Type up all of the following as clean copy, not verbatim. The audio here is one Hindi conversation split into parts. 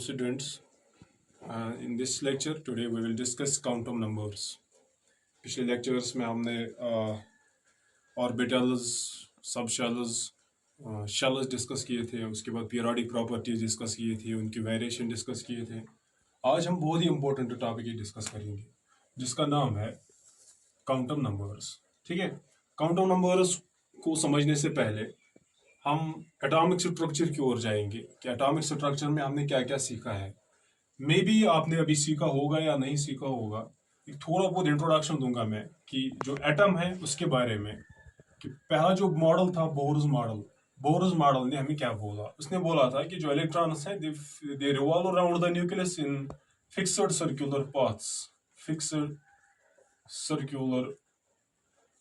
students. In this lecture today we will discuss quantum numbers. पिछले lectures में हमने orbitals, subshells, shells डिस्कस किए थे, उसके बाद periodic properties डिस्कस किए थे, उनकी वेरिएशन डिस्कस किए थे. आज हम बहुत ही इम्पोर्टेंट टॉपिक ही डिस्कस करेंगे जिसका नाम है क्वांटम नंबर्स. ठीक है, क्वांटम नंबर्स को समझने से पहले हम एटॉमिक स्ट्रक्चर की ओर जाएंगे कि एटॉमिक स्ट्रक्चर में हमने क्या क्या सीखा है. मे बी आपने अभी सीखा होगा या नहीं सीखा होगा. एक थोड़ा बहुत इंट्रोडक्शन दूंगा मैं कि जो एटम है उसके बारे में. कि पहला जो मॉडल था बोर्स मॉडल ने हमें क्या बोला. उसने बोला था कि जो इलेक्ट्रॉन्स हैं दे revolve around the nucleus in fixed circular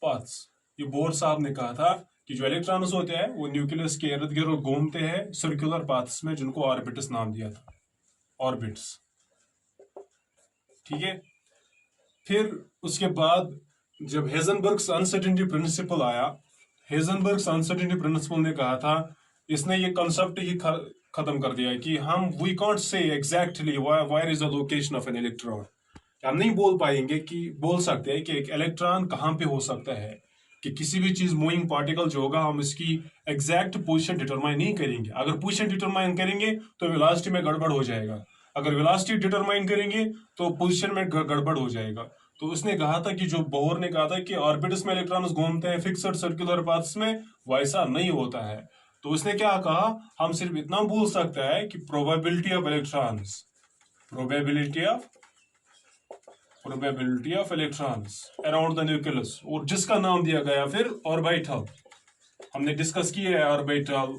paths. ये बोर साहब ने कहा था कि जो इलेक्ट्रॉन्स होते हैं वो न्यूक्लियस के इर्द गिर्द घूमते हैं सर्कुलर पाथ्स में, जिनको ऑर्बिट्स नाम दिया था. ऑर्बिट्स, ठीक है. फिर उसके बाद जब हेजनबर्ग्स अनसर्टेनिटी प्रिंसिपल आया, हेजनबर्ग्स अनसर्टेनिटी प्रिंसिपल ने कहा था, इसने ये कॉन्सेप्ट ही खत्म कर दिया कि we can't say exactly where is the location of an electron. हम नहीं बोल सकते हैं कि एक इलेक्ट्रॉन कहाँ पे हो सकता है. कि किसी भी चीज मूविंग पार्टिकल जो होगा हम इसकी एग्जैक्ट पोजीशन डिटरमाइन नहीं करेंगे. अगर पोजीशन डिटरमाइन करेंगे तो वेलोसिटी में गड़बड़ हो जाएगा. अगर वेलोसिटी डिटरमाइन करेंगे तो पोजीशन में गड़बड़ हो जाएगा. तो उसने कहा था कि जो बोर ने कहा था कि ऑर्बिट्स में इलेक्ट्रॉन्स घूमते हैं फिक्स्ड सर्कुलर पाथ्स में, वैसा नहीं होता है. तो उसने क्या कहा, हम सिर्फ इतना बोल सकते हैं कि probability of electrons around the nucleus, और जिसका नाम दिया गया फिर ऑर्बिटल. हमने डिस्कस किया है ऑर्बिटल,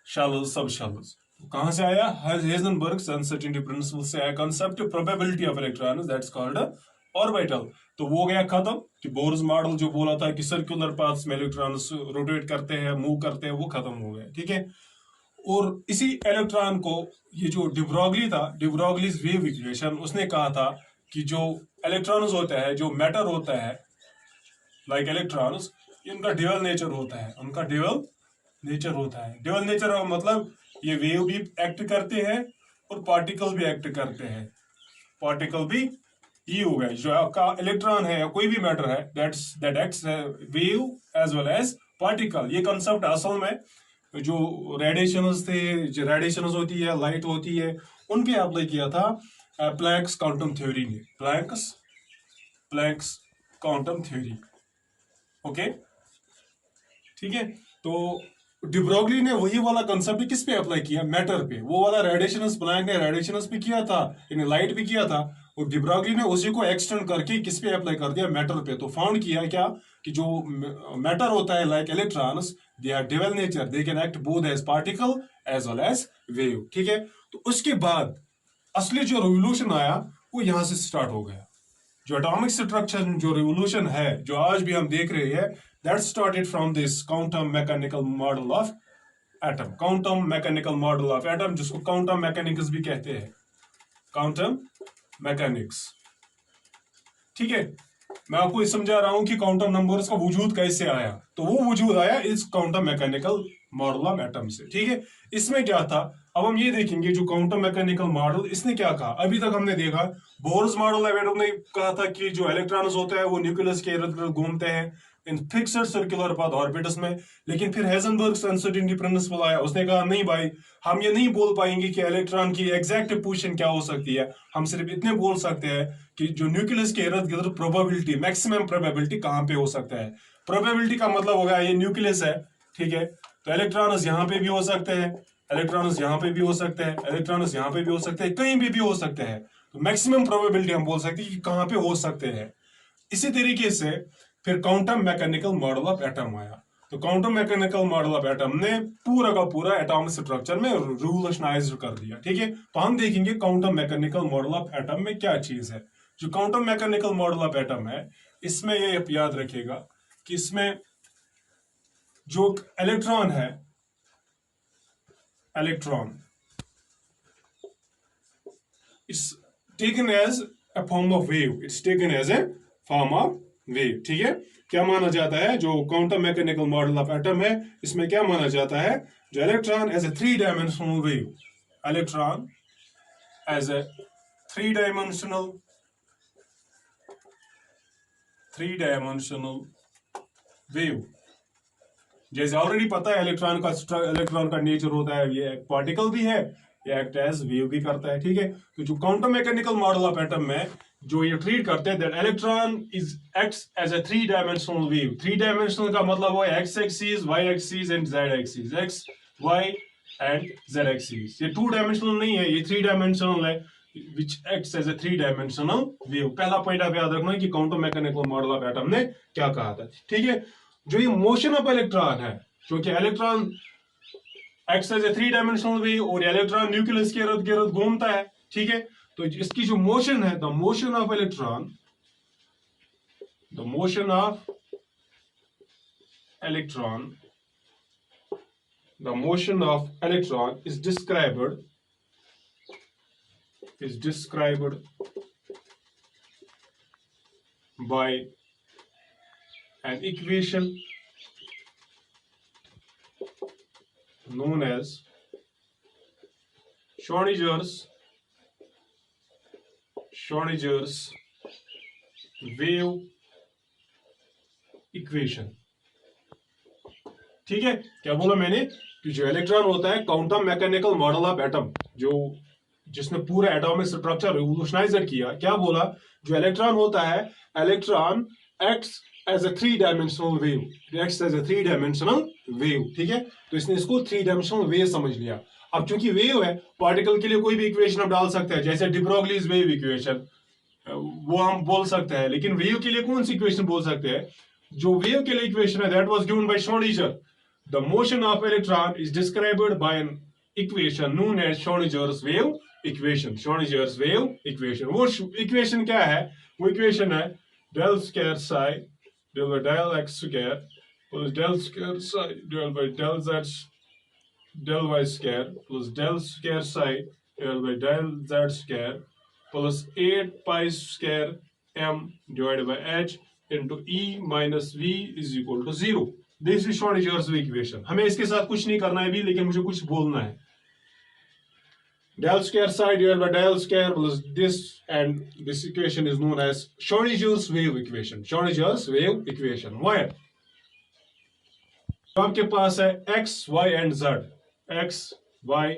शेल्स, सब शेल्स. कहां से आया, हेजनबर्ग्स अनसर्टेनिटी प्रिंसिपल से आया concept probability of electrons, that's called orbital. तो वो गया खत्म कि बोर्स मॉडल जो बोला था कि सर्कुलर पाथ्स में इलेक्ट्रॉन्स रोटेट करते हैं, मूव करते हैं, वो खत्म हो गया. ठीक है. और इसी इलेक्ट्रॉन को ये जो डिब्रोगली था, डिब्रोगलीज वेव इक्वेशन, उसने कहा था कि जो इलेक्ट्रॉन्स होता है, जो मैटर होता है लाइक इलेक्ट्रॉन्स, इनका ड्यूअल नेचर होता है. ड्यूअल नेचर का मतलब ये वेव भी एक्ट करते हैं और पार्टिकल भी एक्ट करते हैं. पार्टिकल भी ये हो गया, जो आपका इलेक्ट्रॉन है या कोई भी मैटर है, that acts wave as well as particle. ये कंसेप्ट असल में जो रेडिएशंस होती है, लाइट होती है, उन पे अप्लाई किया था प्लैंक्स क्वांटम थ्योरी ने. Planck's quantum theory. ओके, ठीक है. तो डिब्रोगली ने वही वाला कंसेप्ट किस पे अप्लाई किया, मैटर पे. वो वाला रेडिएशंस प्लैंक ने रेडिएशंस भी किया था, लाइट भी किया था, और डिब्रोगली ने उसी को एक्सटेंड करके किस पे अप्लाई कर दिया, मैटर पे. तो फाउंड किया क्या कि जो मैटर होता है like electrons, they are dual nature, they can act both as particle as well as wave. ठीक है. तो उसके बाद असली जो रिवोल्यूशन आया वो यहां से स्टार्ट हो गया. जो एटॉमिक स्ट्रक्चर जो रिवोल्यूशन है, जो आज भी हम देख रहे हैं, that started from this quantum mechanical model of atom. Quantum mechanical model of atom, जिसको क्वांटम मैकेनिक्स भी कहते हैं, क्वांटम मैकेनिक्स. ठीक है. मैं आपको ये समझा रहा हूं कि क्वांटम नंबर्स का वजूद कैसे आया. तो वो वजूद आया इस quantum mechanical model of atom से. ठीक है. इसमें क्या था, अब हम ये देखेंगे जो क्वांटम मैकेनिकल मॉडल, इसने क्या कहा. अभी तक हमने देखा बोर्स मॉडल एटम ने कहा था कि जो इलेक्ट्रॉन्स होते हैं वो न्यूक्लियस के इर्द गिर्द घूमते हैं in fixed circular path orbits में. लेकिन फिर हेजनबर्ग्स अनसर्टेनिटी प्रिंसिपल आया, उसने कहा नहीं भाई, हम ये नहीं बोल पाएंगे कि इलेक्ट्रॉन की एग्जैक्ट पोजीशन क्या हो सकती है. हम सिर्फ इतने बोल सकते हैं कि जो न्यूक्लियस के इर्द गिर्द प्रोबेबिलिटी, मैक्सिमम प्रोबेबिलिटी कहां पे हो सकता है. प्रोबेबिलिटी का मतलब होगा ये न्यूक्लियस है. ठीक है. तो इलेक्ट्रॉन्स यहाँ पे भी हो सकते हैं, इलेक्ट्रॉन्स यहाँ पे भी हो सकते हैं, इलेक्ट्रॉन्स यहाँ पे भी हो सकते हैं, कहीं भी हो सकते हैं. तो मैक्सिमम प्रोबेबिलिटी हम बोल सकते हैं कि कहां पे हो सकते हैं. इसी तरीके से फिर quantum mechanical model of atom आया. तो quantum mechanical model of atom ने पूरा का पूरा एटॉमिक स्ट्रक्चर में रिवोल्यूशनाइज कर दिया. ठीक है. तो हम देखेंगे quantum mechanical model of atom में क्या चीज है. जो quantum mechanical model of atom है, इसमें ये याद रखिएगा कि इसमें जो इलेक्ट्रॉन है, electron it's taken as a form of wave. It's taken as a form of wave. ठीक है. क्या माना जाता है, जो quantum mechanical model of atom है, इसमें क्या माना जाता है, जो electron as a 3 dimensional wave. Electron as a three-dimensional wave. जैसे ऑलरेडी पता है इलेक्ट्रॉन का नेचर होता है, ये पार्टिकल भी है, ये एक्ट एज वेव भी करता है। ठीक है, तो जो quantum mechanical model of atom में जो ये ट्रीट करते हैं, that electron is acts as a three dimensional wave. Three dimensional का मतलब है X axis, Y axis and Z axis, X Y and Z axis. ये टू डायमेंशनल नहीं है, ये थ्री डायमेंशनल है, which acts as a three dimensional wave। पहला पॉइंट आप याद रखना है कि quantum mechanical model of atom ने क्या कहा था। ठीक है, जो ये मोशन ऑफ इलेक्ट्रॉन है, क्योंकि electron acts as a three dimensional wave और इलेक्ट्रॉन न्यूक्लियस के इर्द गिर्द घूमता है। ठीक है, तो इसकी जो मोशन है, the motion of electron, the motion of electron, the motion of electron is described by an equation known as Schrodinger's wave equation। ठीक है, क्या बोला मैंने कि जो इलेक्ट्रॉन होता है, quantum mechanical model of atom, जो जिसने पूरा एटॉमिक स्ट्रक्चर रिवोल्यूशनाइज किया, क्या बोला, जो इलेक्ट्रॉन होता है, electron acts as a three dimensional wave, acts as a three dimensional wave. ठीक है, तो इसने इसको थ्री डायमेंशनल वेव समझ लिया। अब चूंकि वेव है, पार्टिकल के लिए कोई भी इक्वेशन आप डाल सकते हैं, जैसे डी ब्रोगलीज वेव इक्वेशन, वो हम बोल सकते हैं, लेकिन वेव के लिए कौन सी इक्वेशन बोल सकते हैं? जो वेव के लिए इक्वेशन है, that was given by Schrodinger. The motion of electron is described by an equation known as Schrodinger's wave equation. Schrodinger's wave equation, वो इक्वेशन क्या है? वो इक्वेशन है del square psi del by del x square plus del square psi del by del z del y square plus del square psi del by del z square plus 8 pi square m divided by h into e minus v is equal to 0। This is Schrödinger's equation. हमें इसके साथ कुछ नहीं करना है भी, लेकिन मुझे कुछ बोलना है। Del square psi divided by del square plus this, and this equation is known as Schrodinger's wave equation। Schrodinger's wave equation। Why? तो आपके पास है x, y and z, x, y,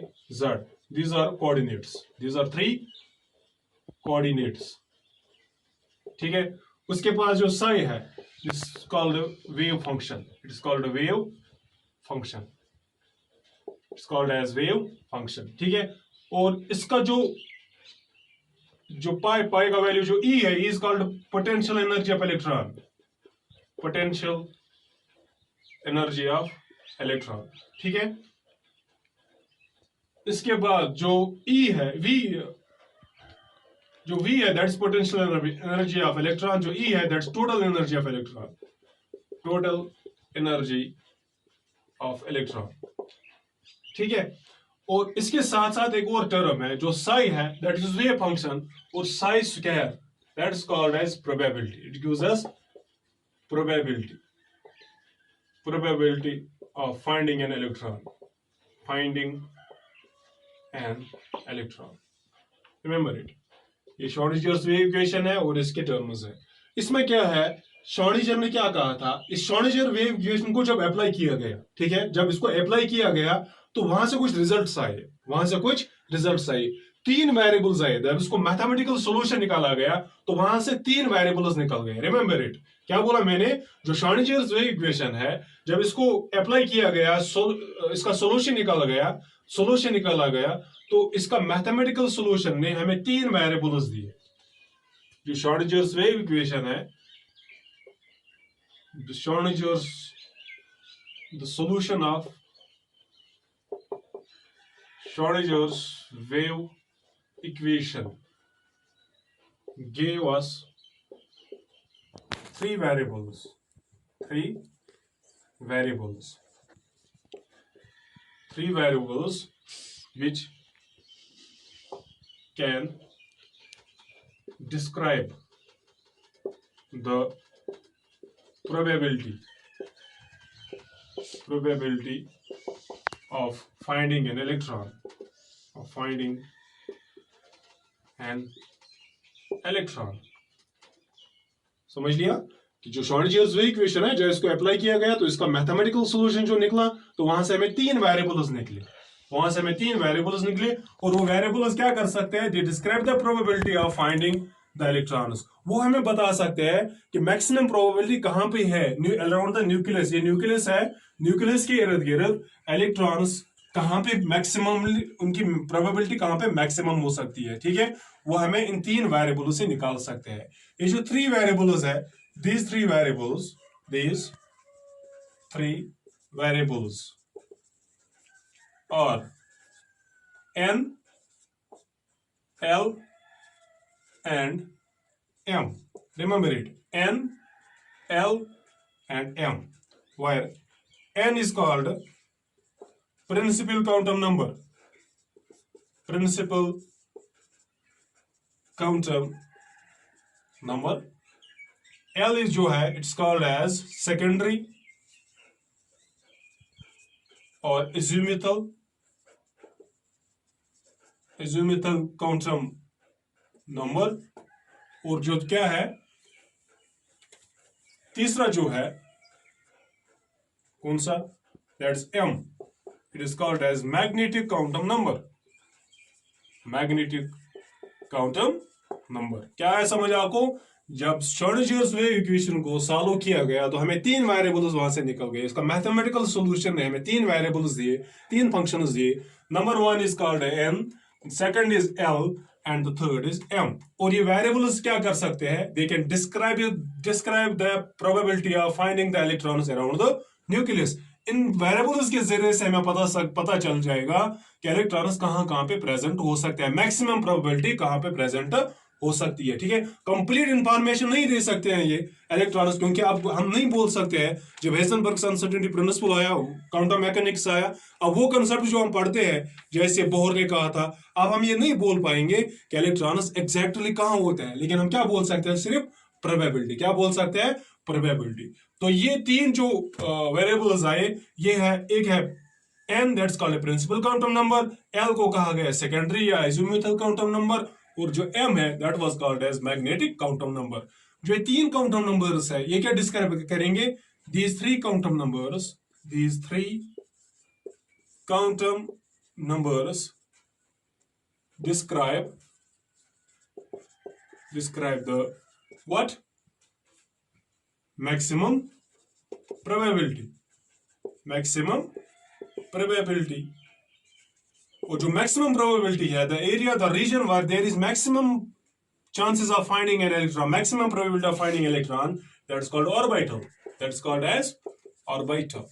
z, these are coordinates, these are three coordinates। ठीक है, उसके पास जो psi है, this is called a wave function, it is called a wave function, it's called as wave function। ठीक है, और इसका जो पाई का वैल्यू जो E है, is called potential energy of electron, potential energy of electron. ठीक है, इसके बाद जो E है, जो V है, that's potential energy of electron. जो E है, that's total energy of electron, total energy of electron. ठीक है, और इसके साथ साथ एक और टर्म है जो साई है, दैट इज वेव फंक्शन, और psi square, that is called as probability. It gives us probability of finding an electron, remember it. ये श्रोडिंगर्स वेव इक्वेशन है और इसके टर्म्स है। इसमें क्या है, श्रोडिंगर ने क्या कहा था, इस श्रोडिंगर वेव इक्वेशन को जब अप्लाई किया गया, ठीक है, जब इसको अप्लाई किया गया तो वहां से कुछ रिजल्ट्स आए, तीन वेरिएबल्स आए। जब इसको मैथमेटिकल सॉल्यूशन निकाला गया तो वहां से तीन वेरिएबल्स निकल गए। रिमेंबर इट, क्या बोला मैंने, जो श्रोडिंगर्स वेव इक्वेशन है, जब इसको अप्लाई किया गया, इसका सॉल्यूशन निकाला गया, तो इसका मैथमेटिकल सॉल्यूशन ने हमें तीन वेरिएबल्स दिए। जो श्रोडिंगर्स वेव इक्वेशन है, the solution of Schrodinger's wave equation gave us three variables which can describe the probability of finding an electron, an electron. समझ लिया कि जो श्रोडिंगर्स इक्वेशन है, जब इसको अप्लाई किया गया तो इसका मैथमेटिकल सॉल्यूशन जो निकला, तो वहां से हमें तीन वेरिएबल्स निकले, और वो वेरिएबल्स क्या कर सकते हैं, they describe the probability of finding the electrons. वो हमें बता सकते हैं कि मैक्सिमम प्रोबेबिलिटी कहां पे है अराउंड द न्यूक्लियस। ये न्यूक्लियस है, न्यूक्लियस के इर्द गिर्द इलेक्ट्रॉन्स कहां पे मैक्सिमम, उनकी प्रोबेबिलिटी कहां पे मैक्सिमम हो सकती है, ठीक है। वो हमें इन तीन वेरिएबलों से निकाल सकते हैं। ये जो थ्री वेरिएबल्स है, these three variables are n, l and m. Remember it, n, l and m, where n is called principal quantum number, L is जो है it's called as secondary और azimuthal quantum number। और जो क्या है तीसरा जो है कौन सा, that's M, it is called as magnetic quantum number। क्या है समझ आपको, जब श्रोडिंगर्स वेव इक्वेशन को सॉल्व किया गया तो हमें तीन वेरिएबल्स वहां से निकल गए। इसका मैथमेटिकल सॉल्यूशन ने हमें तीन वेरिएबल्स दिए, तीन फंक्शंस दिए। Number one is called n, second is l and the third is m। और ये वेरिएबल्स क्या कर सकते हैं, they can describe the probability of finding the electrons around the nucleus. In variables के जरिए से हमें पता चल जाएगा कि इलेक्ट्रॉन्स कहां पे प्रेजेंट हो सकते हैं, मैक्सिमम प्रोबेबिलिटी कहां पे प्रेजेंट हो सकती है, ठीक है। कंप्लीट इंफॉर्मेशन नहीं दे सकते हैं ये इलेक्ट्रॉनिक्स, क्योंकि अब हम नहीं बोल सकते हैं जब हेजनबर्ग अनसर्टेनिटी प्रिंसिपल आया, क्वांटम मैकेनिक्स आया, अब वो कंसेप्ट जो हम पढ़ते हैं जैसे बोहर ने कहा था, अब हम ये नहीं बोल पाएंगे कि इलेक्ट्रॉन्स एग्जैक्टली कहां होते हैं, लेकिन हम क्या बोल सकते हैं, सिर्फ प्रोबेबिलिटी। क्या बोल सकते हैं, प्रोबेबिलिटी। तो ये तीन जो वेरिएबल्स आए, ये है, एक है n, that's called a principal quantum number, l को कहा गया सेकेंडरी या azimuthal क्वांटम नंबर, और जो m है that was called as magnetic quantum number. जो ये तीन क्वांटम नंबर्स है, ये क्या डिस्क्राइब करेंगे, these three quantum numbers describe the what, maximum probability। और जो मैक्सिमम प्रोबेबिलिटी है, the area, the region where there is maximum chances of finding an electron, maximum probability of finding an electron, that's called orbital, that's called as orbital।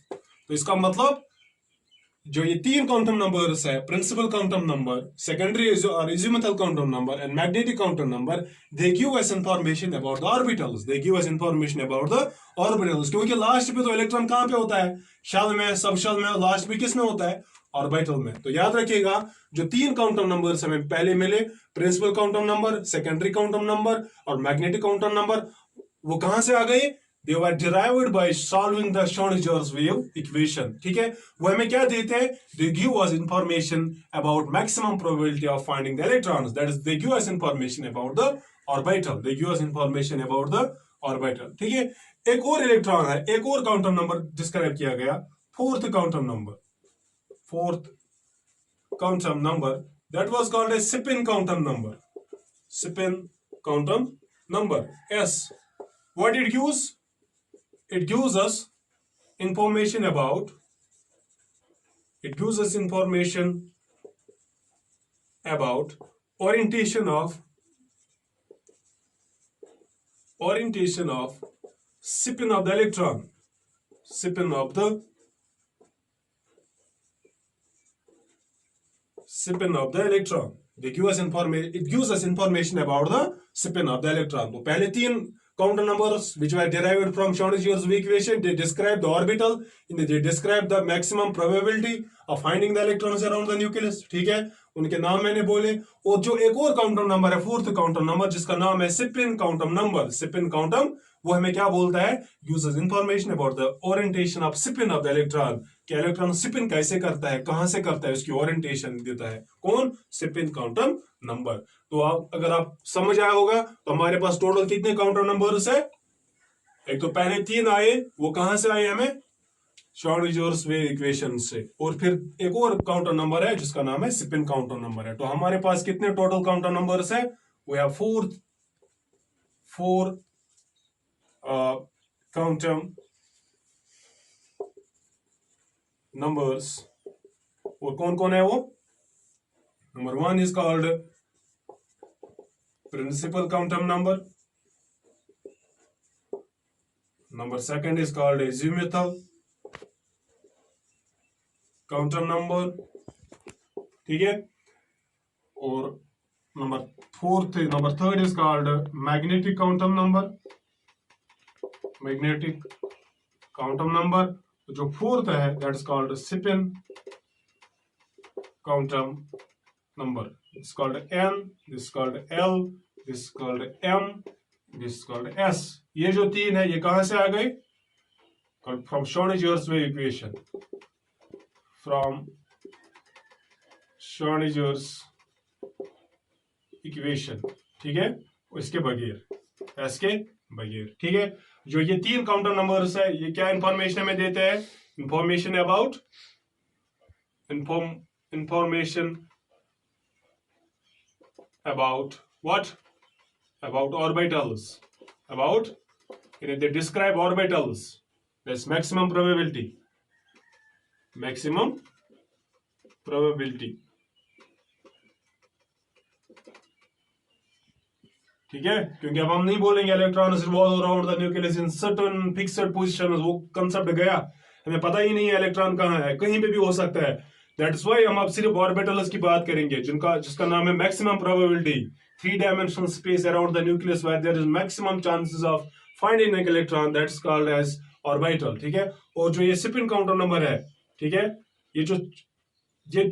तो इसका मतलब जो ये तीन क्वांटम नंबर्स है, प्रिंसिपल क्वांटम नंबर, सेकेंडरी और azimuthal quantum number and magnetic quantum number, they give us information about the orbitals, क्योंकि लास्ट पे तो इलेक्ट्रॉन कहां पे होता है, शेल में, सब शेल में, लास्ट में किस में होता है, ऑर्बिटल में। तो याद रखिएगा जो तीन क्वांटम नंबर्स हमें पहले मिले, principal quantum number, secondary quantum number और मैग्नेटिक क्वांटम नंबर, वो कहां से आ गए, they were derived by solving the Schrödinger's wave equation, ठीक है। वो हमें क्या देते हैं, they give us information about maximum probability of finding the electrons, that is they give us information about the orbital, ठीक है। एक और इलेक्ट्रॉन है, एक और क्वांटम नंबर डिस्क्राइब किया गया, fourth quantum number that was called a spin quantum number, S। What it gives? It gives us information about orientation of spin of the electron, It gives us information about the spin of the electron। तो पहले तीन quantum numbers which were derived from Schrödinger's wave equation, they describe the orbital, they describe the maximum probability of finding the electrons around the nucleus, ठीक है। उनके नाम मैंने बोले। और जो एक और क्वांटम नंबर है, फोर्थ क्वांटम नंबर, जिसका नाम है स्पिन क्वांटम नंबर, वो हमें क्या बोलता है, uses information about the orientation off spin off the electron, कि इलेक्ट्रॉन स्पिन कैसे करता है, कहां से करता है, उसकी ओरिएंटेशन देता है कौन, स्पिन क्वांटम नंबर। तो आप अगर आप समझ आया होगा तो हमारे पास टोटल कितने क्वांटम नंबर्स है, एक तो पहले 3 आए, वो कहां से आए हमें, श्रोडिंजर्स वेव इक्वेशन से, और फिर एक और काउंटर नंबर है जिसका नाम है स्पिन काउंटर नंबर है। तो हमारे पास कितने टोटल काउंटर नंबर्स है, we have four quantum numbers, और कौन कौन है वो, number 1 is called principal quantum number, number 2 is called azimuthal quantum number, ठीक है, और number 3 is called magnetic quantum number, magnetic quantum number. जो 4th है that is called spin quantum number, it's called n, this called l, this called m, this called s। ये जो 3 है ये कहां से आ गए, from Schrodinger's wave equation, from Schrodinger's equation, ठीक है, इसके बगैर, ठीक है। जो ये 3 काउंटर नंबर्स है ये क्या इंफॉर्मेशन हमें देते हैं, information about what, about orbitals, about they describe orbitals, that's maximum probability, ठीक है, क्योंकि अब हम नहीं बोलेंगे electron revolve around the nucleus in certain fixed position, वो कंसेप्ट गया, हमें पता ही नहीं है इलेक्ट्रॉन कहाँ है, कहीं पे भी हो सकता है। दैट्स व्हाई हम अब सिर्फ ऑर्बिटल्स की बात करेंगे जिसका नाम है maximum probability, 3 dimensional space around the nucleus where there is maximum chances of finding an electron, that's called as orbital, ठीक है। और जो ये स्पिन काउंटर नंबर है, ठीक है, ये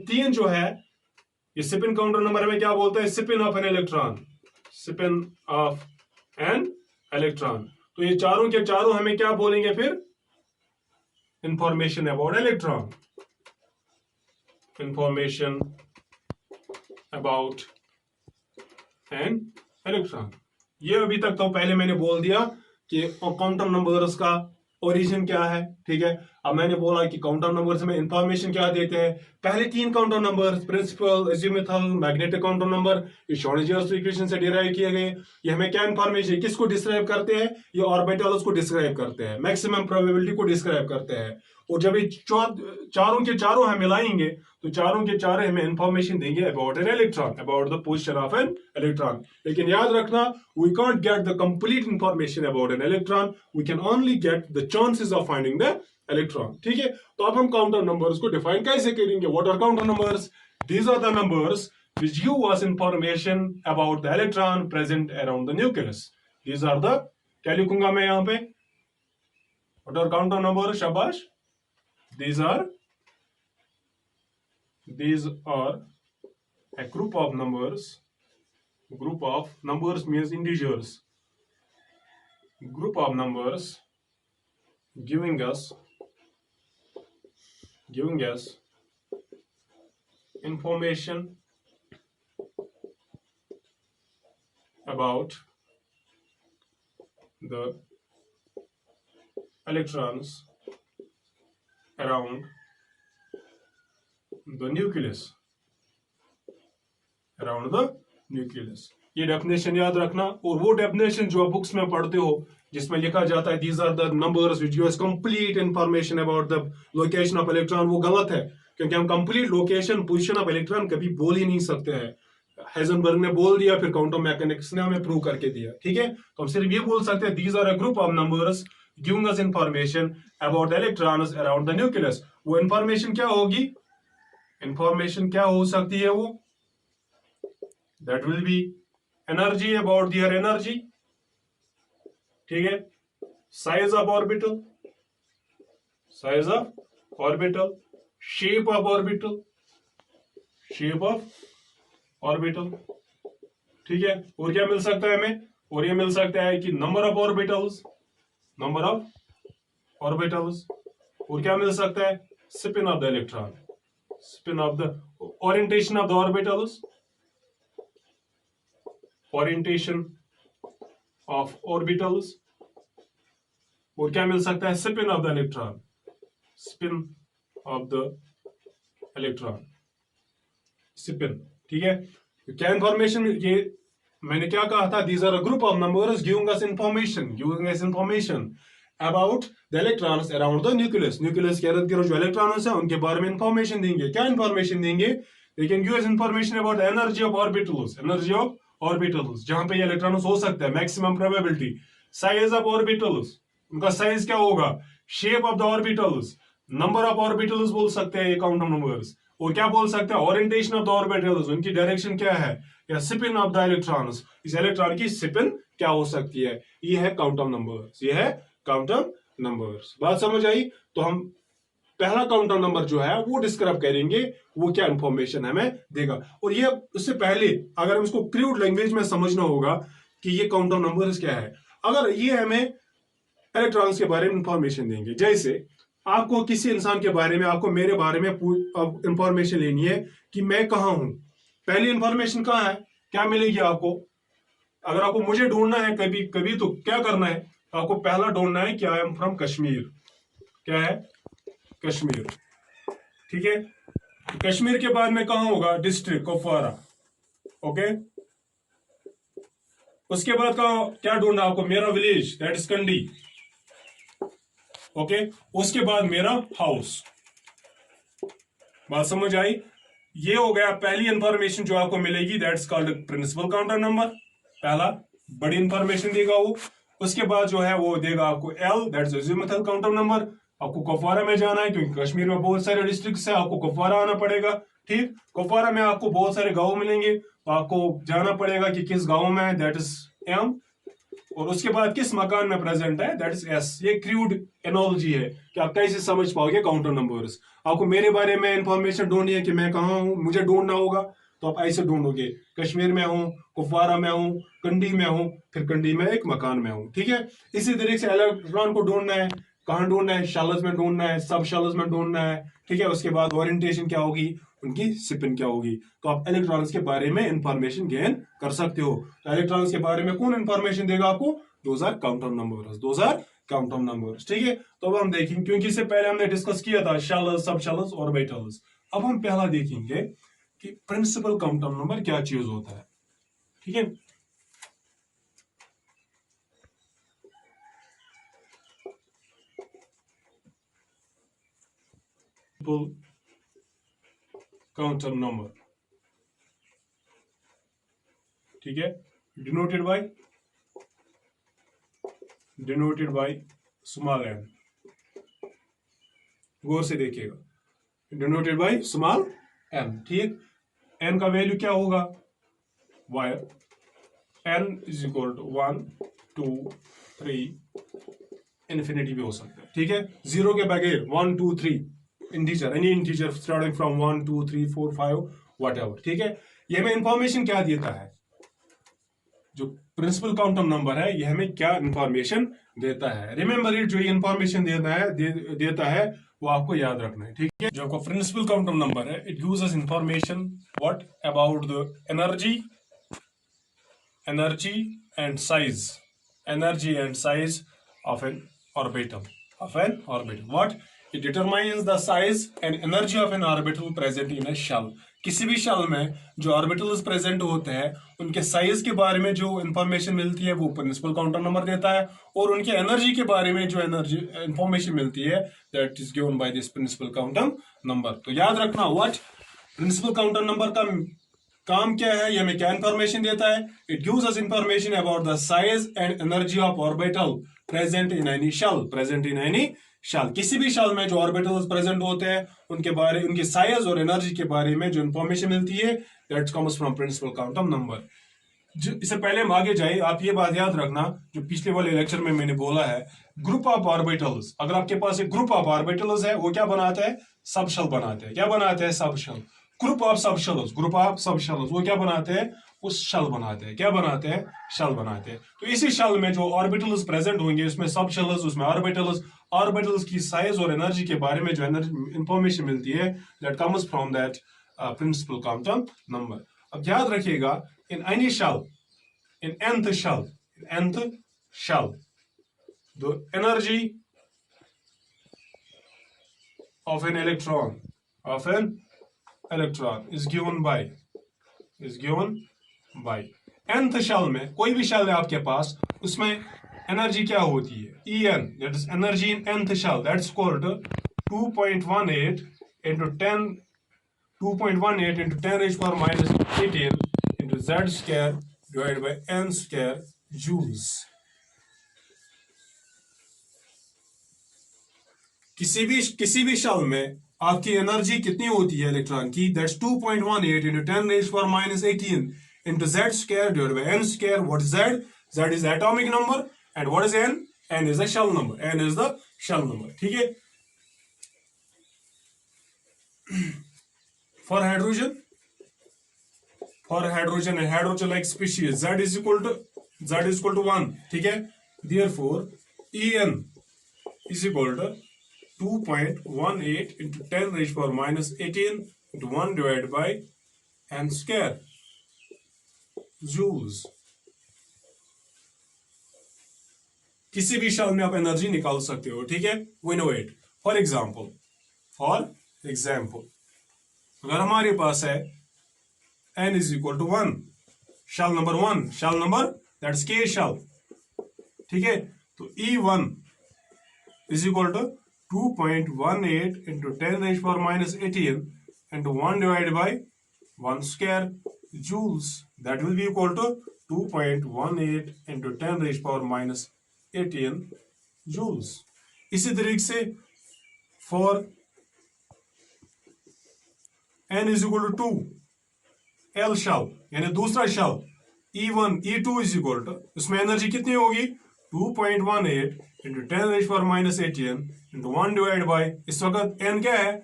3 जो है, ये स्पिन काउंटर नंबर में क्या बोलता है, spin off an electron, spin off an electron. तो ये चारों के चारों हमें क्या बोलेंगे फिर, information about electron, information about an electron. ये अभी तक तो पहले मैंने बोल दिया कि क्वांटम नंबर्स का ओरिजिन क्या है, ठीक है। अब मैंने बोला कि काउंटर नंबर्स में इंफॉर्मेशन क्या देते हैं, पहले 3 quantum numbers principal, azimuthal, magnetic quantum number, ये श्रोडिंजर्स इक्वेशन से डिराइव किए गए। ये हमें क्या इंफॉर्मेशन, किसको डिस्क्राइब करते हैं, ये ऑर्बिटल्स को डिस्क्राइब करते हैं, मैक्सिमम प्रोबेबिलिटी को डिस्क्राइब करते हैं। और जब ये चारों के चारों हम मिलाएंगे तो चारों के चारों हमें इंफॉर्मेशन देंगे about an electron, about the position of an electron. लेकिन याद रखना, we can't get the complete information about an electron, we can only get the chances of finding the electron, ठीक है। तो अब हम काउंटर नंबर्स को डिफाइन कैसे करेंगे, what are quantum numbers, these are the numbers which give us information about the electron present around the nucleus. These are the, क्या लिखूंगा मैं यहां पे, what are counter numbers, शाबाश, these are a group of numbers means integers, group of numbers giving us information about the electrons around the nucleus, ये डेफिनेशन याद रखना। और वो डेफिनेशन जो आप बुक्स में पढ़ते हो जिसमें लिखा जाता है these are the numbers which give us complete information about the location of electron, वो गलत है, क्योंकि हम complete location position of electron कभी बोल ही नहीं सकते हैं। हाइजेनबर्ग ने बोल दिया, फिर क्वांटम मैकेनिक्स ने हमें प्रूव करके दिया, ठीक है। तो हम सिर्फ ये बोल सकते हैं these are a group of numbers giving us information about the electrons around the nucleus. वो इंफॉर्मेशन क्या होगी, इंफॉर्मेशन क्या हो सकती है, वो that will be energy, about their energy, ठीक है, size of orbital, shape of orbital, ठीक है। और क्या मिल सकता है हमें, और ये मिल सकता है कि number of orbitals, number of orbitals, और क्या मिल सकता है, spin off the electron, spin off the orientation of the orbitals, orientation of orbitals, और क्या मिल सकता है, spin off the electron, spin off the electron, spin. ठीक है, तो क्या इंफॉर्मेशन, ये मैंने क्या कहा था, these are a group of numbers giving us information about the electrons around the nucleus, nucleus के इर्द गिर्द जो इलेक्ट्रॉन्स है उनके बारे में इंफॉर्मेशन देंगे। क्या इंफॉर्मेशन देंगे, they can give us information about the energy of orbitals, energy of orbitals, जहां पे ये इलेक्ट्रॉन्स हो सकता है, maximum probability, size of orbitals, उनका साइज क्या होगा, shape of the orbitals, number of orbitals बोल सकते हैं, काउंट ऑफ नंबर्स, और क्या बोल सकते हैं, ओरिएंटेशन ऑफ द ऑर्बिटल्स, उनकी डायरेक्शन क्या है, या स्पिन ऑफ द इलेक्ट्रॉन्स, इस इलेक्ट्रॉन की स्पिन क्या हो सकती है। ये है काउंट ऑफ नंबर्स, ये है काउंट ऑफ नंबर्स। बात समझ आई, तो हम पहला काउंट ऑफ नंबर जो है वो डिस्क्राइब करेंगे, वो क्या इंफॉर्मेशन हमें देगा। और ये उससे पहले अगर हम इसको क्रूड लैंग्वेज में समझना होगा कि ये काउंट ऑफ नंबर्स क्या है। अगर ये हमें इलेक्ट्रॉन्स के बारे में इंफॉर्मेशन देंगे, जैसे आपको किसी इंसान के बारे में, आपको मेरे बारे में इंफॉर्मेशन लेनी है कि मैं कहाँ हूं, पहली इंफॉर्मेशन कहाँ है, क्या मिलेगी आपको, अगर आपको मुझे ढूंढना है कभी कभी, तो क्या करना है, आपको पहला ढूंढना है कि आई एम फ्रॉम कश्मीर, क्या है, कश्मीर। ठीक है, कश्मीर के बाद में कहां होगा, डिस्ट्रिक्ट कुपवारा, ओके। उसके बाद कहा क्या ढूंढना आपको, मेरा village, that is Kandi, okay. उसके बाद मेरा हाउस। बात समझ आई, ये हो गया पहली इंफॉर्मेशन जो आपको मिलेगी, that's called principal quantum number, पहला बड़ी इंफॉर्मेशन देगा वो। उसके बाद जो है वो देगा आपको L, that's azimuthal count of number, आपको कुपवारा में जाना है क्योंकि कश्मीर में बहुत सारे डिस्ट्रिक्ट्स है, आपको कुपवारा आना पड़ेगा। ठीक, कुपवारा में आपको बहुत सारे गांव मिलेंगे, तो आपको जाना पड़ेगा कि किस गांव में है, दैट इज एम, और उसके बाद किस मकान में प्रेजेंट है, दैट इज एस। ये क्रूड एनोलॉजी है कि आप कैसे समझ पाओगे काउंट ऑफ नंबर्स। आपको मेरे बारे में इंफॉर्मेशन ढूंढनी है कि मैं कहाँ हूं, मुझे ढूंढना होगा, तो आप ऐसे ढूंढोगे, कश्मीर में हूं, कुपवारा में हूं, कंडी में हूं, फिर कंडी में एक मकान में हूं। ठीक है, इसी तरीके से इलेक्ट्रॉन को ढूंढना है, कहाँ ढूंढना है, शेल्स में ढूंढना है, सब शेल्स में ढूंढना है। ठीक है, उसके बाद ओरिएंटेशन क्या होगी, उनकी स्पिन क्या होगी, तो आप इलेक्ट्रॉन्स के बारे में इंफॉर्मेशन गेन कर सकते हो। तो इलेक्ट्रॉन्स के बारे में कौन इंफॉर्मेशन देगा आपको, those are quantum numbers, those are quantum numbers. ठीक है, तो अब हम देखेंगे, क्योंकि इससे पहले हमने डिस्कस किया था शेल्स, सब शेल्स, ऑर्बिटल्स। अब हम पहला देखेंगे कि प्रिंसिपल काउंट ऑफ नंबर क्या चीज होता है। ठीक है, काउंट ऑफ नंबर, ठीक है, डिनोटेड बाय स्मॉल एन, गौर से देखिएगा, डिनोटेड बाय स्मॉल एन। ठीक, एन का वैल्यू क्या होगा, where, n is equal to 1 2 3, infinity भी हो सकता है। ठीक है, जीरो के बगैर 1 2 3 integer, any integer starting from 1 2 3 4 5 whatever. ठीक है, ये हमें इंफॉर्मेशन क्या देता है, जो प्रिंसिपल काउंट ऑफ नंबर है ये हमें क्या इंफॉर्मेशन देता है। रिमेंबर इट, जो ये इंफॉर्मेशन देता है वो आपको याद रखना है। ठीक है, जो आपका प्रिंसिपल काउंट ऑफ नंबर है, it gives us information what about the energy and size, energy and size of an orbital, what it determines the size and energy of an orbital present in a shell। किसी भी शेल में जो ऑर्बिटल्स प्रेजेंट होते हैं उनके साइज के बारे में जो इंफॉर्मेशन मिलती है वो प्रिंसिपल काउंट ऑफ नंबर देता है, और उनके एनर्जी के बारे में जो एनर्जी इंफॉर्मेशन मिलती है that is given by this principal quantum number. तो याद रखना, what principal quantum number का काम क्या है, ये हमें क्या इंफॉर्मेशन देता है, it gives us information about the size and energy of orbital present in any shell. किसी भी शेल में जो ऑर्बिटल्स प्रेजेंट होते हैं उनके बारे, उनकी साइज और एनर्जी के बारे में जो इंफॉर्मेशन मिलती है that comes from principal quantum number. इससे पहले हम आगे जाए, आप ये बात याद रखना जो पिछले वाले लेक्चर में मैंने बोला है, ग्रुप ऑफ ऑर्बिटल्स, अगर आपके पास एक ग्रुप ऑफ ऑर्बिटल्स है वो क्या बनाता है, सब शेल बनाते हैं। क्या बनाते हैं, sub shell. Group of sub shells, group of sub shells वो क्या बनाते हैं, उस शल बनाते हैं, क्या बनाते हैं, शल बनाते हैं। तो इसी शल में जो ऑर्बिटल्स प्रेजेंट होंगे, उसमें सब शेल्स, उसमें ऑर्बिटल्स, ऑर्बिटल्स की साइज और एनर्जी के बारे में जो एनर्जी इंफॉर्मेशन मिलती है, that comes from that principal quantum number. अब याद रखिएगा, in any shell, in nth shell, the energy of an electron is given by nth shell में कोई भी shell है आपके पास, उसमें एनर्जी क्या होती है, En, that is energy in nth shell, that's called 2.18 into 10 2.18 into 10 raised power minus 18 into z square divided by n square joules। किसी भी शल में आपकी एनर्जी कितनी होती है इलेक्ट्रॉन की, that's 2.18 into 10 raised power minus 18 into z square divided by n square। what is z? z is the atomic number, and what is n? n is the shell number, n is the shell number, ठीक है। for hydrogen and hydrogen like species, z is equal to 1, ठीक है। therefore En is equal to 2.18 into 10 raised power minus 18 into 1 divided by n square joules। किसी भी शल में आप एनर्जी निकाल सकते हो, ठीक है। we know it। For example अगर हमारे पास है n is equal to 1, shell number 1, shell number that's K shell, ठीक है। तो E1 is equal to 2.18 into 10 raised power minus 18 into 1 divided by 1 square joules, that will be equal to 2.18 into 10 raised power minus 18 joules। इसी तरीके से for n is equal to 2, L shell यानी दूसरा शल E1 E2 is equal to, उसमें एनर्जी कितनी होगी, 2.18 into 10 raised power minus 18 into 1 divided by, इस वक्त n क्या है,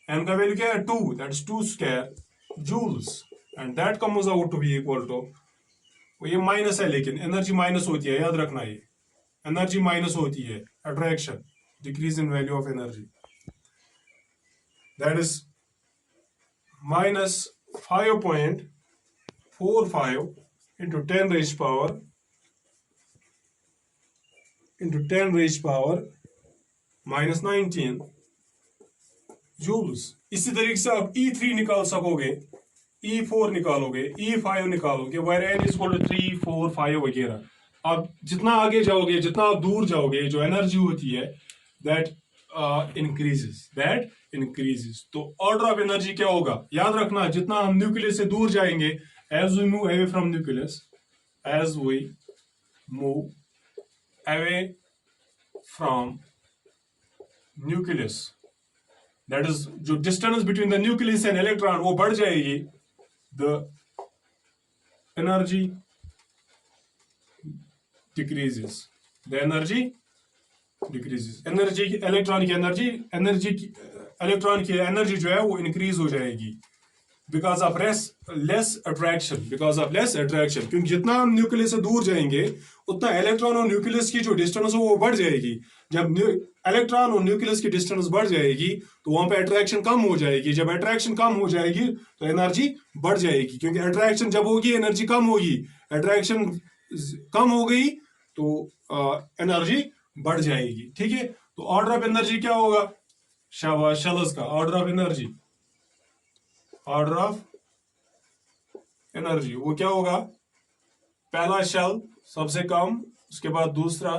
n का वैल्यू क्या है, 2, that's 2 square joules, and that comes out to be equal to, ये माइनस है लेकिन एनर्जी माइनस होती है, याद रखना, ये एनर्जी माइनस होती है, attraction, decrease in value of energy, that is minus 5.45 into 10 raised power minus 19 joules। इसी तरीके से आप E3 निकाल सकोगे, E4 निकालोगे, E5 निकालोगे, where n is equal to 3, 4, 5 वगैरह। आप जितना आगे जाओगे, जितना आप दूर जाओगे, जो एनर्जी होती है that increases। तो ऑर्डर ऑफ एनर्जी क्या होगा, याद रखना, जितना हम न्यूक्लियस से दूर जाएंगे, as we move away from nucleus, that is जो distance between the nucleus and electron वो बढ़ जाएगी, the energy decreases, energy electron की एनर्जी जो है वो इंक्रीज हो जाएगी, बिकॉज ऑफ लेस अट्रैक्शन, क्योंकि जितना हम न्यूक्लियस से दूर जाएंगे उतना इलेक्ट्रॉन और न्यूक्लियस की जो डिस्टेंस हो वो बढ़ जाएगी। जब इलेक्ट्रॉन और न्यूक्लियस की डिस्टेंस बढ़ जाएगी तो वहां पे अट्रैक्शन कम हो जाएगी, जब अट्रैक्शन कम हो जाएगी तो एनर्जी बढ़ जाएगी, क्योंकि अट्रैक्शन जब होगी एनर्जी कम होगी, अट्रैक्शन कम हो गई तो एनर्जी बढ़ जाएगी, ठीक है। तो ऑर्डर ऑफ एनर्जी क्या होगा, शाबाश शल्स का ऑर्डर ऑफ एनर्जी वो क्या होगा, पहला शल सबसे कम, उसके बाद दूसरा,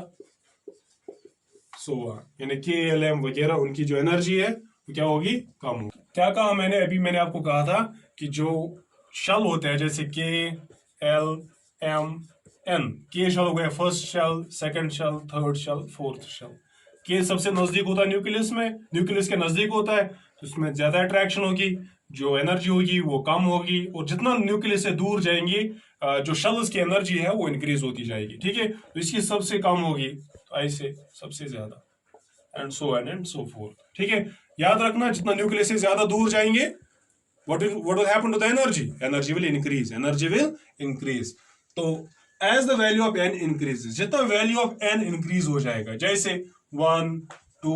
यानी KLM वगैरह, उनकी जो एनर्जी है वो क्या होगी, कम होगी। क्या कहा मैंने अभी, मैंने आपको कहा था कि जो शल होते हैं जैसे KLMN, के शल हो गया फर्स्ट शल, सेकंड शल, थर्ड शल, फोर्थ शल। के सबसे नजदीक होता है न्यूक्लियस में, न्यूक्लियस के नजदीक होता है तो उसमें ज्यादा अट्रैक्शन होगी, जो एनर्जी होगी वो कम होगी, और जितना न्यूक्लियस से दूर जाएंगे जो शेल्स की एनर्जी है वो इंक्रीज होती जाएगी, ठीक है। तो इसकी सबसे कम होगी तो ऐसे सबसे ज्यादा, एंड सो फोर्थ, ठीक है। याद रखना, जितना न्यूक्लियस से ज्यादा दूर जाएंगे what will happen to the energy? Energy will increase. Energy will increase. तो as the value of n increases, जितना value of n increase हो जाएगा, जैसे 1 2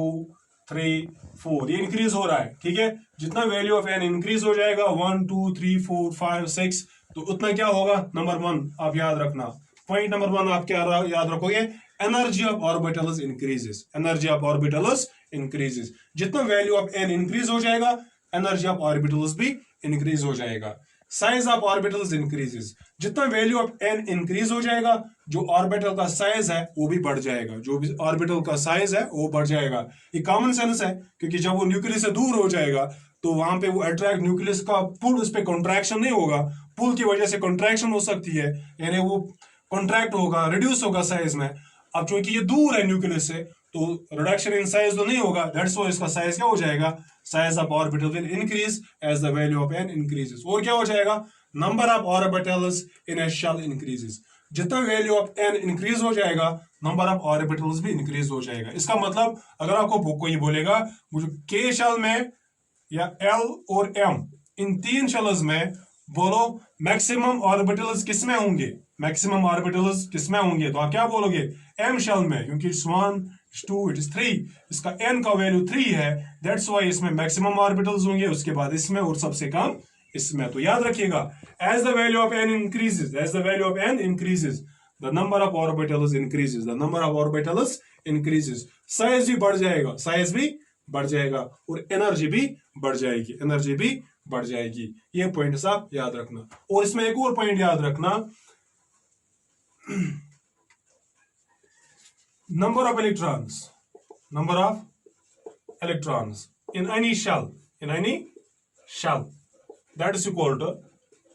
3 4 ये increase हो रहा है, ठीक है, जितना value of n increase हो जाएगा 1 2 3 4 5 6, तो उतना क्या होगा? नंबर 1 आप याद रखना, पॉइंट नंबर 1 आप क्या याद रखोगे? Energy of orbitals increases. Energy of orbitals increases. जितना वैल्यू ऑफ n इंक्रीज हो जाएगा, एनर्जी ऑफ ऑर्बिटल्स भी इंक्रीज हो जाएगा. Size of orbitals increases. जितना वैल्यू ऑफ n इंक्रीज हो जाएगा, जो ऑर्बिटल का साइज है वो भी बढ़ जाएगा. जो भी ऑर्बिटल का साइज है वो बढ़ जाएगा. ये कॉमन सेंस है, क्योंकि जब वो न्यूक्लियस से दूर हो जाएगा तो वहां पे वो अट्रैक्ट, न्यूक्लियस का पुल, उस पर कॉन्ट्रैक्शन नहीं होगा. पुल की वजह से कॉन्ट्रैक्शन हो सकती है, यानी वो कॉन्ट्रैक्ट होगा, रिड्यूस होगा साइज में. अब चूंकि ये दूर है न्यूक्लियस से, तो रिडक्शन इन साइज तो नहीं होगा. दैट्स व्हाई इसका साइज क्या हो जाएगा? Size of orbital will increase as the value of n increases. और क्या हो जाएगा? Number of orbitals in a shell increases. जितना वैल्यू ऑफ n इंक्रीज हो जाएगा, नंबर ऑफ ऑर्बिटल्स भी इंक्रीज हो जाएगा. इसका मतलब अगर आपको कोई बोलेगा मुझे k शेल में या l और m, इन तीन शेल्स में बोलो मैक्सिमम ऑर्बिटल्स किसमें होंगे, मैक्सिमम ऑर्बिटल्स किसमें होंगे, तो आप क्या बोलोगे? m शेल में, क्योंकि इट्स 1 इट्स 2 इट्स 3, इसका n का वैल्यू 3 है. दैट्स व्हाई इसमें मैक्सिमम ऑर्बिटल्स होंगे, उसके बाद इसमें, और सबसे कम इसमें. तो याद रखिएगा, as the value of n increases, as the value of n increases, the number of orbitals increases, the number of orbitals increases. Size भी बढ़ जाएगा, साइज भी बढ़ जाएगा, और एनर्जी भी बढ़ जाएगी, एनर्जी भी बढ़ जाएगी. ये पॉइंट्स आप याद रखना. और इसमें एक और पॉइंट याद रखना, number of electrons, number of electrons in any shell, in any shell, that is equal to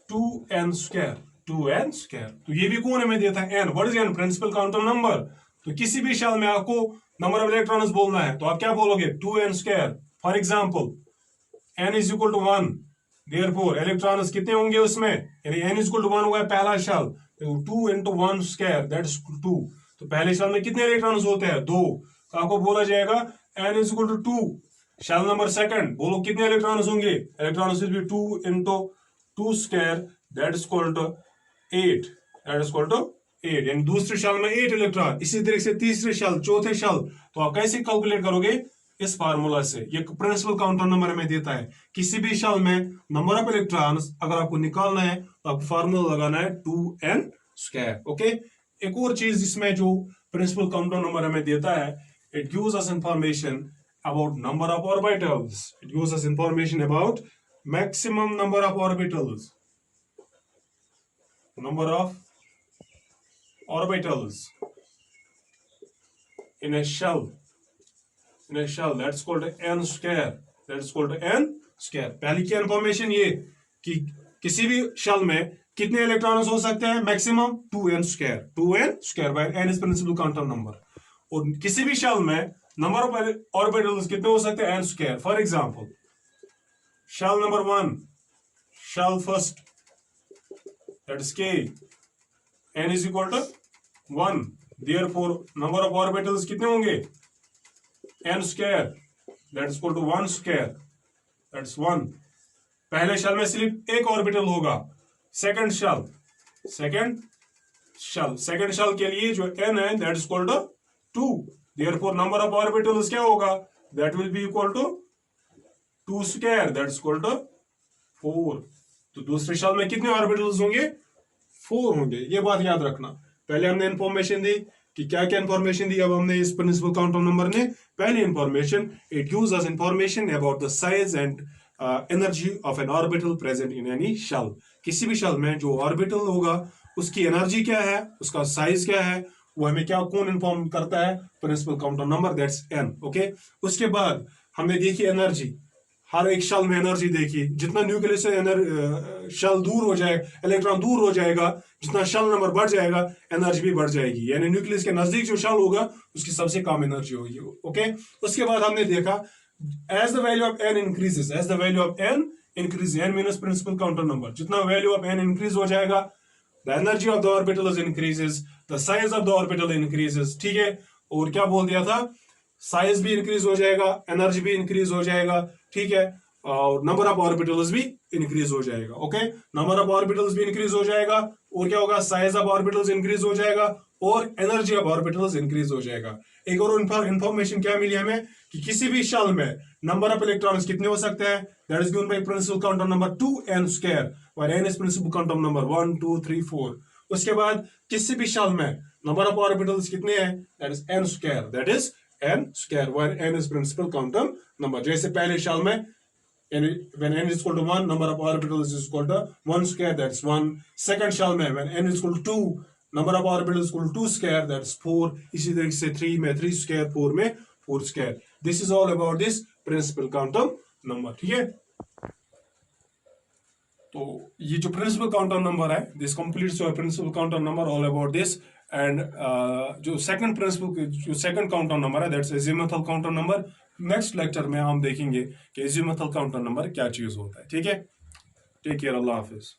2n square, 2n square. तो ये भी कौन हमें देता है? n. what is n? Principal quantum number. तो किसी भी शेल में आपको नंबर ऑफ इलेक्ट्रॉन्स बोलना है, तो आप क्या बोलोगे? 2n square. For example n is equal to 1, therefore electrons कितने होंगे उसमें, यानी n is equal to 1 हुआ है पहला shell, 2 into 1 square, that is 2. तो पहले शेल में कितने इलेक्ट्रॉन्स होते हैं? 2. तो आपको बोला जाएगा n is equal to 2. Shell number second, बोलो कितने इलेक्ट्रॉन्स होंगे? Electrons will be 2 into 2 square, that is equal to 8, that is equal to 8. यानी दूसरे शेल में 8 इलेक्ट्रॉन. इसी तरह से तीसरे शेल, चौथे शेल, तो आप कैसे कैलकुलेट करोगे? इस फार्मूला से. ये प्रिंसिपल काउंटर नंबर हमें देता है. किसी भी शेल में नंबर ऑफ इलेक्ट्रॉन्स अगर आपको निकालना है, तो आपको फार्मूला लगाना है 2n स्क्वायर. ओके. एक और चीज इसमें जो प्रिंसिपल काउंटर नंबर हमें देता है, it gives us information about number of orbitals. It gives us information about maximum number of orbitals, number of orbitals in a shell, in a shell, that's called n square, that's called n square. पहली की इंफॉर्मेशन ये कि किसी भी शेल में कितने इलेक्ट्रॉन्स हो सकते हैं? Maximum 2n square, 2n square by n is principal quantum number. और किसी भी शेल में नंबर ऑफ ऑर्बिटल्स कितने हो सकते हैं? n square. For example shell number 1, shell first, that is k, n is equal to 1. Therefore number of orbitals कितने होंगे? n square, that is equal to 1 square, that's 1. पहले शेल में सिर्फ एक ऑर्बिटल होगा. सेकंड शेल, सेकंड शेल के लिए जो n है, that is equal to 2. Therefore number of orbitals क्या होगा? That will be equal to 2 square, that is equal to 4. तो दूसरे शेल में कितने ऑर्बिटल्स होंगे? 4 होंगे. ये बात याद रखना. पहले हमने इंफॉर्मेशन दी कि क्या क्या इंफॉर्मेशन दी. अब हमने इस प्रिंसिपल काउंटर नंबर ने पहली information, it gives us information about the size and energy of an orbital present in any shell. किसी भी शेल में जो ऑर्बिटल होगा उसकी एनर्जी क्या है, उसका साइज क्या है, वो हमें क्या कौन इन्फॉर्म करता है? Principal quantum number, that's n. Okay. उसके बाद हमने देखी एनर्जी. हर एक शेल में एनर्जी देखी. जितना न्यूक्लियस से शेल दूर हो जाए, इलेक्ट्रॉन दूर हो जाएगा, जितना शेल नंबर बढ़ जाएगा, एनर्जी भी बढ़ जाएगी. यानी न्यूक्लियस के नजदीक जो शेल होगा उसकी सबसे कम एनर्जी होगी. ओके. उसके बाद हमने देखा as the value of n increases, as the value of n increase, n means principal quantum number. जितना वैल्यू ऑफ n इंक्रीज हो जाएगा, the energy of the orbital increases, the size of the orbital increases. ठीक है. और क्या बोल दिया था? साइज भी इंक्रीज हो जाएगा, एनर्जी भी इंक्रीज हो जाएगा. ठीक है. और नंबर ऑफ ऑर्बिटल्स भी इंक्रीज हो जाएगा। ओके, नंबर ऑफ ऑर्बिटल्स भी इंक्रीज हो जाएगा, और क्या होगा, साइज ऑफ ऑर्बिटल्स इंक्रीज हो जाएगा, और एनर्जी ऑफ ऑर्बिटल्स इंक्रीज हो जाएगा। एक और इंफॉर्मेशन क्या मिली हमें कि किसी भी शेल में नंबर ऑफ इलेक्ट्रॉन्स कितने हो सकते हैं, that is given by principal quantum number 2n square, और n is principal quantum number 1 2 3 4। उसके बाद किसी भी शेल में नंबर ऑफ ऑर्बिटल्स कितने हैं, that is n square, that is n square, where n is principal quantum number. जैसे पहले शेल में when n is equal to 1, number of orbitals is equal to 1 square, that's 1. Second shell में when n is equal to 2, number of orbitals is equal to 2 square, that's 4. इसी तरीके से 3 में 3 square, 4 में 4 square. This is all about this principal quantum number, ठीक है। तो ये जो प्रिंसिपल क्वांटम नंबर है, this completes your principal quantum number, all about this. And जो सेकंड क्वांटम नंबर है, that's azimuthal quantum number. Next lecture में हम देखेंगे कि अजीमुथल क्वांटम नंबर क्या चीज होता है, ठीक है। टेक केयर, अल्लाह हाफिज।